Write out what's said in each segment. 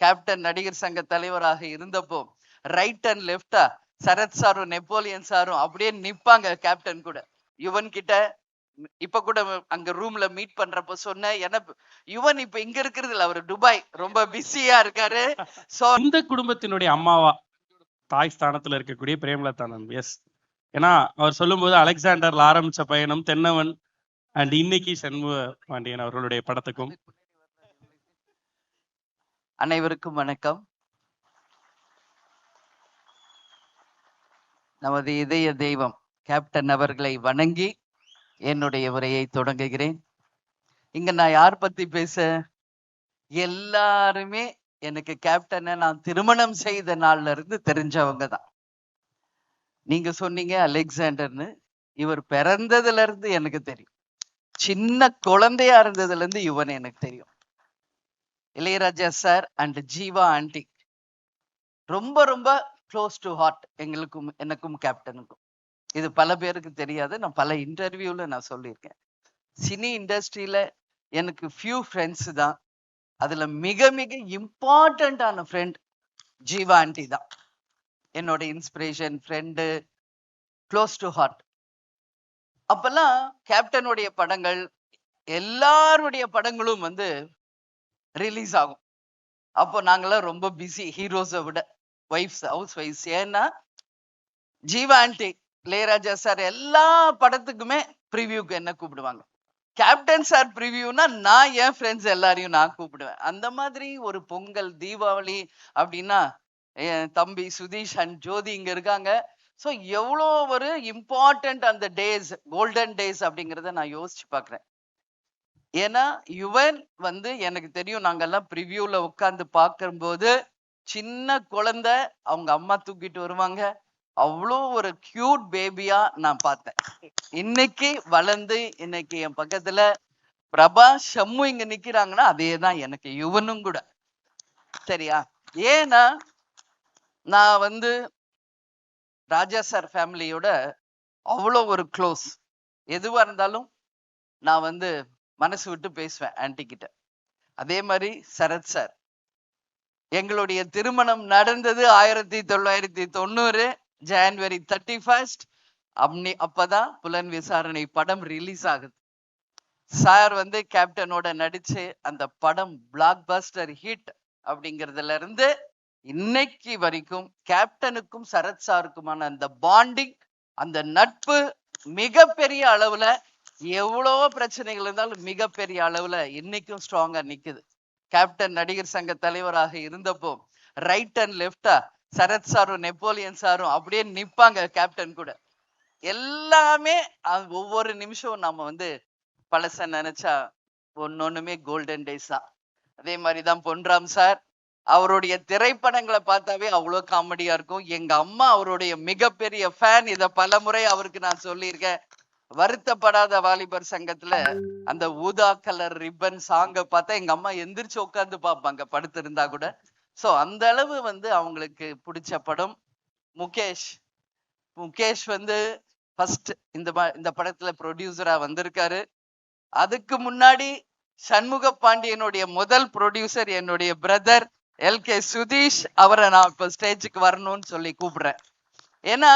Captain நடிகர் சங்க தலைவராக இருந்தப்போ ரைட் அண்ட் லெப்டா சரத் சாரும் நெப்போலியன் சாரும் அப்படியே நிப்பாங்க கேப்டன் கூட. யுவன் கிட்ட இப்ப கூட அங்க ரூம்ல மீட் பண்றப்ப சொன்ன எனக்கு யுவன் இப்ப இங்க இருக்கிறது இல்ல, அவரு துபாய் ரொம்ப பிஸியா இருக்காரு. சோ இந்த குடும்பத்தினுடைய அம்மாவா தாய் ஸ்தானத்துல இருக்கக்கூடிய பிரேமலதா மேம். எஸ், ஏன்னா அவர் சொல்லும்போது அலெக்சாண்டர்ல ஆரம்பிச்ச பயணம் தென்னவன் அண்ட் இன்னைக்கு சண்முக பாண்டியன் அவர்களுடைய படத்துக்கும். அனைவருக்கும் வணக்கம். நமது இதய தெய்வம் கேப்டன் அவர்களை வணங்கி என்னுடைய உரையை தொடங்குகிறேன். இங்க நான் யார் பத்தி பேச, எல்லாருமே எனக்கு கேப்டனை நான் திருமணம் செய்த நாள்ல இருந்து தெரிஞ்சவங்க தான். நீங்க சொன்னீங்க அலெக்சாண்டர்னு, இவர் பிறந்ததுல இருந்து எனக்கு தெரியும். சின்ன குழந்தையா இருந்ததுல இருந்து இவன் எனக்கு தெரியும். Ilaiyaraaja sir and Jeeva aunty ரொம்ப ரொம்ப க்ளோஸ் டு ஹார்ட் எங்களுக்கும், எனக்கும் கேப்டனுக்கும். இது பல பேருக்கு தெரியாது, நான் பல இன்டர்வியூல நான் சொல்லியிருக்கேன். சினி இண்டஸ்ட்ரியில எனக்கு ஃபியூ ஃப்ரெண்ட்ஸ் தான், அதுல மிக மிக இம்பார்ட்டண்டான ஃப்ரெண்ட் ஜீவா ஆண்டி தான். என்னோட inspiration, friend, close to heart. அப்பெல்லாம் கேப்டனுடைய படங்கள் எல்லாருடைய படங்களும் வந்து ரிலீஸ் ஆகும். அப்போ நாங்களாம் ரொம்ப பிஸி, ஹீரோஸை விட ஒய்ஃப்ஸ், ஹவுஸ் ஒய்ஃப்ஸ். ஏன்னா ஜீவா ஆண்டி, இளையராஜா சார் எல்லா படத்துக்குமே ப்ரிவியூக்கு என்ன கூப்பிடுவாங்க. கேப்டன் சார் ப்ரிவியூனா நான் என் ஃப்ரெண்ட்ஸ் எல்லாரையும் நான் கூப்பிடுவேன். அந்த மாதிரி ஒரு பொங்கல், தீபாவளி அப்படின்னா என் தம்பி சுதீஷ் அண்ட் ஜோதி இங்க இருக்காங்க. ஸோ எவ்வளோ ஒரு இம்பார்ட்டன்ட் அந்த டேஸ், கோல்டன் டேஸ் அப்படிங்கிறத நான் யோசிச்சு பார்க்குறேன். ஏன்னா யுவன் வந்து எனக்கு தெரியும், நாங்கெல்லாம் ப்ரிவியூல உட்காந்து பார்க்கும்போது சின்ன குழந்தை அவங்க அம்மா தூக்கிட்டு வருவாங்க, அவ்வளோ ஒரு கியூட் பேபியா நான் பார்த்தேன். இன்னைக்கு வளர்ந்து இன்னைக்கு என் பக்கத்துல பிரபா ஷம்மு இங்க நிக்கிறாங்கன்னா அதே தான் எனக்கு யுவனும் கூட. சரியா? ஏன்னா நான் வந்து ராஜா சார் ஃபேமிலியோட அவ்வளோ ஒரு க்ளோஸ். எதுவா இருந்தாலும் நான் வந்து மனசு விட்டு பேசுவேன் ஆன்டி கிட்ட. அதே மாதிரி சரத் சார், எங்களுடைய திருமணம் நடந்தது 1990 ஜனவரி 31. அப்பதான் புலன் விசாரணை படம் ரிலீஸ் ஆகுது. சார் வந்து கேப்டனோட நடிச்சு அந்த படம் பிளாக் பஸ்டர் ஹிட். அப்படிங்கிறதுல இருந்து இன்னைக்கு வரைக்கும் கேப்டனுக்கும் சரத் சாருக்குமான அந்த பாண்டிங், அந்த நட்பு மிகப்பெரிய அளவுல, எவ்வளவோ பிரச்சனைகள் இருந்தாலும் மிகப்பெரிய அளவுல இன்னைக்கும் ஸ்ட்ராங்கா நிக்குது. கேப்டன் நடிகர் சங்க தலைவராக இருந்தப்போ ரைட் அண்ட் லெப்டா சரத் சாரும் நெப்போலியன் சாரும் அப்படியே நிப்பாங்க கேப்டன் கூட. எல்லாமே ஒவ்வொரு நிமிஷம் நம்ம வந்து பழச நினைச்சா ஒன்னொண்ணுமே கோல்டன் டேஸ் தான். அதே மாதிரிதான் பொன்ராம் சார், அவருடைய திரைப்படங்களை பார்த்தாவே அவ்வளோ காமெடியா இருக்கும். எங்க அம்மா அவருடைய மிகப்பெரிய ஃபேன். இத பல முறை அவருக்கு நான் சொல்லியிருக்கேன். வருத்தப்படாத வாலிபர் சங்கத்துல அந்த ஊதா கலர் ரிப்பன் சாங்க பார்த்தா எங்க அம்மா எந்திரிச்சு உட்காந்து பார்ப்பாங்க படுத்திருந்தா கூட. சோ அந்த அளவு வந்து அவங்களுக்கு பிடிச்ச படம். முகேஷ் வந்து ஃபர்ஸ்ட் இந்த படத்துல ப்ரொடியூசரா வந்திருக்காரு. அதுக்கு முன்னாடி சண்முக பாண்டியனுடைய முதல் ப்ரொடியூசர் என்னுடைய பிரதர் LK சுதீஷ். அவரை நான் இப்ப ஸ்டேஜுக்கு வரணும்னு சொல்லி கூப்பிடுறேன். ஏன்னா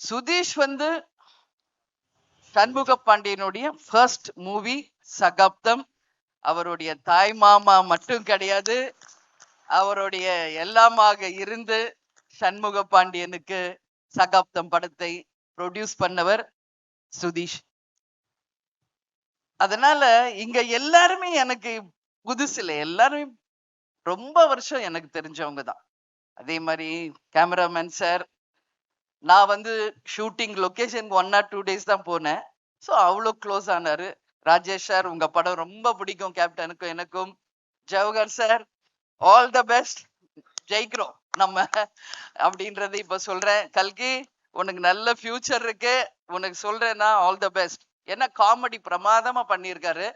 சுதீஷ் வந்து சண்முக பாண்டியனுடைய ஃபர்ஸ்ட் மூவி சகாப்தம். அவருடைய தாய் மாமா மட்டும் கிடையாது, அவருடைய எல்லாமாக இருந்து சண்முக பாண்டியனுக்கு சகாப்தம் படத்தை ப்ரொடியூஸ் பண்ணவர் சுதீஷ். அதனால இங்க எல்லாருமே எனக்கு புதுசு இல்லை, எல்லாருமே ரொம்ப வருஷம் எனக்கு தெரிஞ்சவங்க தான். அதே மாதிரி கேமராமேன் சார், நான் வந்து ஷூட்டிங் லொகேஷன் 1 or 2 days தான் போனேன். ஸோ அவ்வளோ க்ளோஸ் ஆனாரு. ராஜேஷ் சார், உங்க படம் ரொம்ப பிடிக்கும் கேப்டனுக்கும் எனக்கும். Jawahar sir, all the best, ஜெயிக்கிறோம் நம்ம அப்படின்றது இப்ப சொல்றேன். கல்கி, உனக்கு நல்ல ஃபியூச்சர் இருக்கு, உனக்கு சொல்றேன்னா ஆல் த பெஸ்ட். ஏன்னா காமெடி பிரமாதமா பண்ணியிருக்காரு.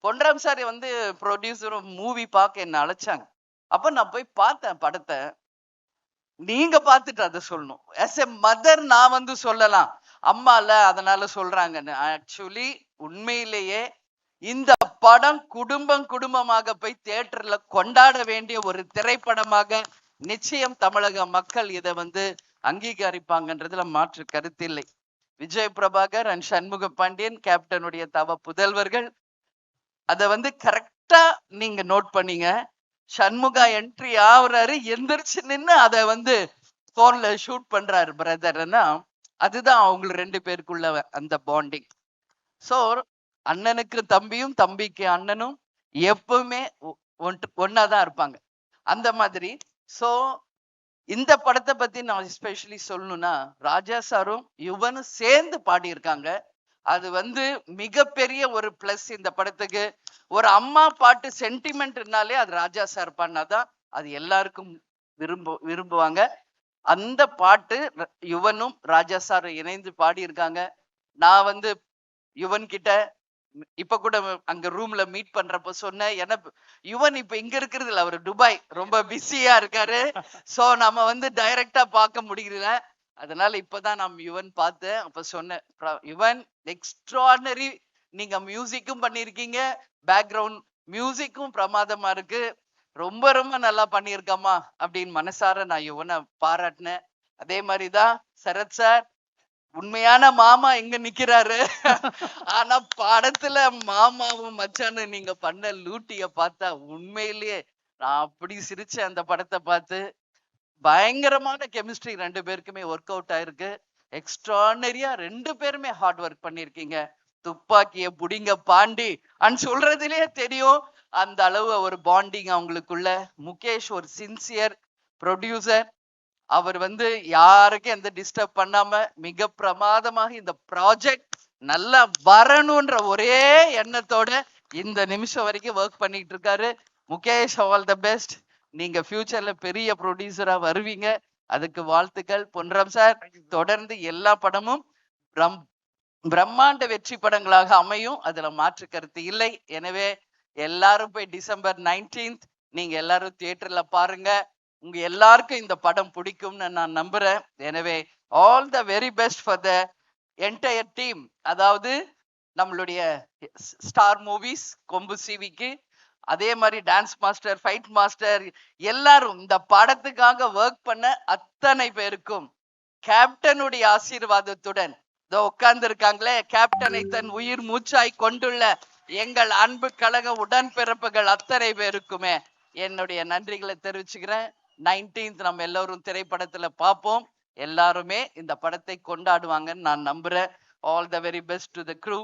பொன்ராம் சார் வந்து ப்ரொடியூசரும் மூவி பார்க்க என்ன அழைச்சாங்க. அப்ப நான் போய் பார்த்தேன் படத்தை. நீங்க பார்த்துட்டு அதை சொல்லணும். as a mother நான் வந்து சொல்லலாம், அம்மா இல்ல அதனால சொல்றாங்கன்னு. ஆக்சுவலி உண்மையிலேயே இந்த படம் குடும்பமாக போய் தியேட்டர்ல கொண்டாட வேண்டிய ஒரு திரைப்படமாக நிச்சயம் தமிழக மக்கள் இதை வந்து அங்கீகரிப்பாங்கன்றதுல மாற்று கருத்தில்லை. விஜய் பிரபாகர் அண்ட் சண்முக பாண்டியன் கேப்டனுடைய தவ புதல்வர்கள் அத வந்து கரெக்டா நீங்க நோட் பண்ணீங்க. சண்முகா என்ட்ரி ஆகுறாரு, எந்திரிச்சு நின்று அதை வந்து போன்ல ஷூட் பண்றாரு பிரதர்னா, அதுதான் அவங்க 2 பேருக்குள்ள அந்த பாண்டிங். சோ அண்ணனுக்கு தம்பியும் தம்பிக்கு அண்ணனும் எப்பவுமே ஒன்னாதான் இருப்பாங்க அந்த மாதிரி. சோ இந்த படத்தை பத்தி நான் எஸ்பெஷலி சொல்லணும்னா, ராஜா சாரும் யுவனும் சேர்ந்து பாடியிருக்காங்க. அது வந்து மிகப்பெரிய ஒரு பிளஸ் இந்த படத்துக்கு. ஒரு அம்மா பாட்டு சென்டிமெண்ட்னாலே அது ராஜா சார் பண்ணாதான் அது எல்லாருக்கும் விரும்புவாங்க. அந்த பாட்டு யுவனும் ராஜா சாரும் இணைந்து பாடியிருக்காங்க. நான் வந்து யுவன் கிட்ட இப்ப கூட அங்க ரூம்ல மீட் பண்றப்ப சொன்னேன், எனக்கு யுவன் இப்ப இங்க இருக்கிறது இல்ல, அவர் துபாய் ரொம்ப பிஸியா இருக்காரு. சோ நம்ம வந்து டைரக்டா பார்க்க முடியல. அதனால இப்பதான் நான் யுவன் பார்த்தேன். அப்ப சொன்னேன், யுவன் எக்ஸ்ட்ராடனரி, நீங்க மியூசிக்கும் பண்ணிருக்கீங்க, பேக்ரவுண்ட் மியூசிக்கும் பிரமாதமா இருக்கு, ரொம்ப ரொம்ப நல்லா பண்ணியிருக்கம்மா அப்படின்னு மனசார நான் யுவனை பாராட்டினேன். அதே மாதிரிதான் சரத் சார், உண்மையான மாமா எங்க நிக்கிறாரு. ஆனா படத்துல மாமாவும் மச்சான்னு நீங்க பண்ண லூட்டிய பார்த்தா உண்மையிலேயே நான் அப்படி சிரிச்சேன். அந்த படத்தை பார்த்து பயங்கரமான கெமிஸ்ட்ரி 2 பேருக்குமே ஒர்க் அவுட் ஆயிருக்கு. எக்ஸ்ட்ரானரியா 2 பேருமே ஹார்ட் ஒர்க் பண்ணிருக்கீங்க. துப்பாக்கிய புடிங்க பாண்டி அண்ட் சொல்றதுலயே தெரியும் அந்த அளவு ஒரு பாண்டிங் அவங்களுக்குள்ள. முகேஷ் ஒரு சின்சியர் ப்ரொடியூசர். அவர் வந்து யாருக்கும் எந்த டிஸ்டர்ப் பண்ணாம மிக பிரமாதமாக இந்த ப்ராஜெக்ட் நல்லா வரணும்ன்ற ஒரே எண்ணத்தோட இந்த நிமிஷம் வரைக்கும் ஒர்க் பண்ணிட்டு இருக்காரு. Mukesh, all the best. நீங்க ஃபியூச்சர்ல பெரிய ப்ரொடியூசரா வருவீங்க, அதுக்கு வாழ்த்துக்கள். பொன்ராம் சார், தொடர்ந்து எல்லா படமும் பிரம்மாண்ட வெற்றி படங்களாக அமையும், அதுல மாற்று கருத்து இல்லை. எனவே எல்லாரும் போய் டிசம்பர் 19th நீங்க எல்லாரும் தியேட்டர்ல பாருங்க. உங்க எல்லாருக்கும் இந்த படம் பிடிக்கும்னு நான் நம்புறேன். எனவே all the very best for the entire team. அதாவது நம்மளுடைய ஸ்டார் மூவிஸ் கொம்பு சிவிக்கு, அதே மாதிரி டான்ஸ் மாஸ்டர், ஃபைட் மாஸ்டர், எல்லாரும் இந்த படத்துக்காக ஒர்க் பண்ண அத்தனை பேருக்கும் கேப்டனுடைய ஆசீர்வாதத்துடன் உட்கார்ந்து இருக்காங்களே, கேப்டனை தன் உயிர் மூச்சாய் கொண்டுள்ள எங்கள் அன்பு கழக உடன்பிறப்புகள் அத்தனை பேருக்குமே என்னுடைய நன்றிகளை தெரிவிச்சுக்கிறேன். 19th நம்ம எல்லோரும் திரைப்படத்துல பார்ப்போம். எல்லாருமே இந்த படத்தை கொண்டாடுவாங்கன்னு நான் நம்புறேன். All the very best to the crew.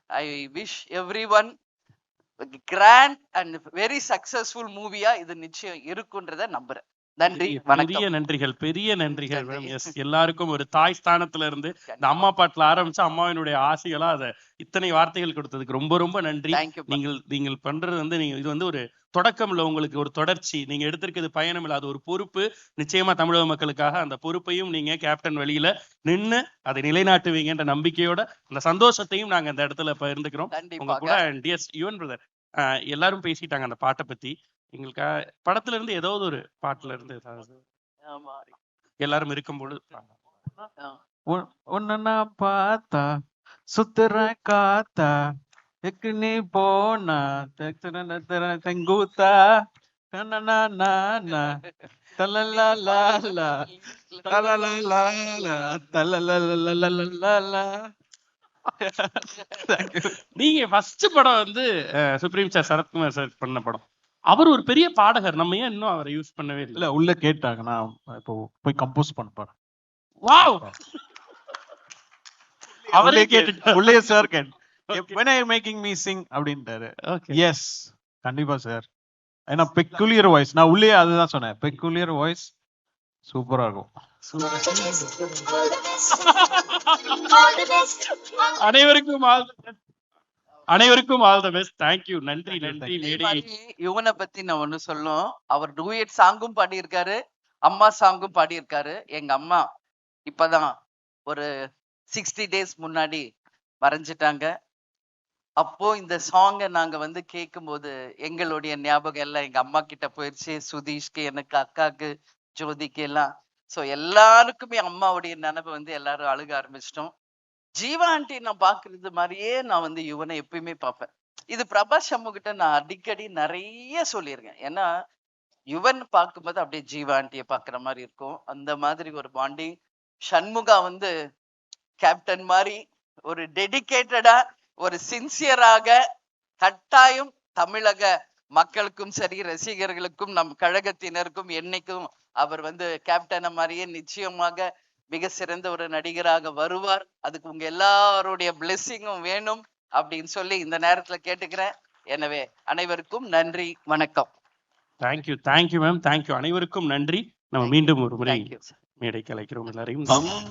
I wish everyone grand and very successful மூவியா இது நிச்சயம் இருக்குன்றத நம்புறேன். நன்றி, பெரிய நன்றிகள், பெரிய நன்றிகள். எஸ், எல்லாருக்கும் ஒரு தாய் ஸ்தானத்துல இருந்து இந்த அம்மா பாட்டுல ஆரம்பிச்சு அம்மாவினுடைய ஆசைகளா அதை இத்தனை வார்த்தைகள் கொடுத்ததுக்கு ரொம்ப ரொம்ப நன்றி. நீங்கள் பண்றது வந்து இது வந்து ஒரு தொடக்கம் இல்ல, உங்களுக்கு ஒரு தொடர்ச்சி. நீங்க எடுத்திருக்கிறது பயணம் இல்ல, அது ஒரு பொறுப்பு. நிச்சயமா தமிழக மக்களுக்காக அந்த பொறுப்பையும் நீங்க கேப்டன் வழியில நின்று அதை நிலைநாட்டுவீங்கன்ற நம்பிக்கையோட அந்த சந்தோஷத்தையும் நாங்க அந்த இடத்துல பகிர்ந்துக்கிறோம் உங்க கூட. டிஎஸ் யுவன் பிரதர், எல்லாரும் பேசிட்டாங்க அந்த பாட்டை பத்தி. எங்களுக்கு படத்துல இருந்து ஏதாவது ஒரு பாட்டுல இருந்து ஏதாவது எல்லாரும் இருக்கும்போது ஒன்னா பார்த்தா சுத்துற காத்தா நீ போனா செங்கூத்தா நீங்க ஃபர்ஸ்ட் படம் வந்து சுப்ரீம் சார் சரத்குமார் சார் பண்ண படம். அவர் ஒரு பெரிய பாடகர், நம்ம ஏன் இன்னும் அவரை யூஸ் பண்ணவே இல்லை? உள்ள கேட்டாங்க, நான் இப்போ போய் கம்போஸ் பண்ண போறேன். வாவ், அவரே கேட்டு உள்ளே சார் கேட்டு when are you making me sing அப்படின்ட்டாரு. எஸ், கண்டிப்பா சார். ஏன்னா பெக்குலியர் வாய்ஸ், நான் உள்ளே அதுதான் சொன்னேன், பெக்குலியர் வாய்ஸ் சூப்பரா இருக்கும். அனைவருக்கும் all the best. Thank you, நன்றி நன்றி. யுவனை பத்தி நான் ஒண்ணு சொல்லணும். அவர் டூயட் சாங்கும் பாடியிருக்காரு, அம்மா சாங்கும் பாடியிருக்காரு. எங்க அம்மா இப்பதான் ஒரு 60 days முன்னாடி மறைஞ்சிட்டாங்க. அப்போ இந்த சாங்கை நாங்க வந்து கேட்கும் போது எங்களுடைய ஞாபகம் எல்லாம் எங்க அம்மா கிட்ட போயிடுச்சு. சுதீஷ்க்கு, எனக்கு, அக்காக்கு, ஜோதிக்கு எல்லாம். சோ எல்லாருக்குமே அம்மாவுடைய நினைவு வந்து எல்லாரும் அழுக ஆரம்பிச்சிட்டோம். ஜீவா ஆண்டி நான் பாக்குறது மாதிரியே நான் வந்து யுவனை எப்பயுமே பார்ப்பேன். இது பிரபாஸ் சண்முகிட்ட நான் அடிக்கடி நிறைய சொல்லியிருக்கேன். ஏன்னா யுவன் பார்க்கும்போது அப்படியே ஜீவா ஆண்டியை பாக்குற மாதிரி இருக்கும். அந்த மாதிரி ஒரு பாண்டிங். சண்முகா வந்து கேப்டன் மாதிரி ஒரு டெடிகேட்டடா, ஒரு சின்சியராக கட்டாயம் தமிழக மக்களுக்கும் சரி, ரசிகர்களுக்கும், நம் கழகத்தினருக்கும் என்னைக்கும் அவர் வந்து கேப்டனை மாதிரியே நிச்சயமாக மிக சிறந்த ஒரு நடிகராக வருவார். அதுக்கு உங்க எல்லாருடைய பிளெஸிங்கும் வேணும் அப்படின்னு சொல்லி இந்த நேரத்துல கேட்டுக்கிறேன். எனவே அனைவருக்கும் நன்றி, வணக்கம். Thank you ma'am, thank you. அனைவருக்கும் நன்றி. நம்ம மீண்டும் ஒரு முறை தேங்க்யூ. மேடைக்கு அழைக்கிறோம் எல்லாரையும்.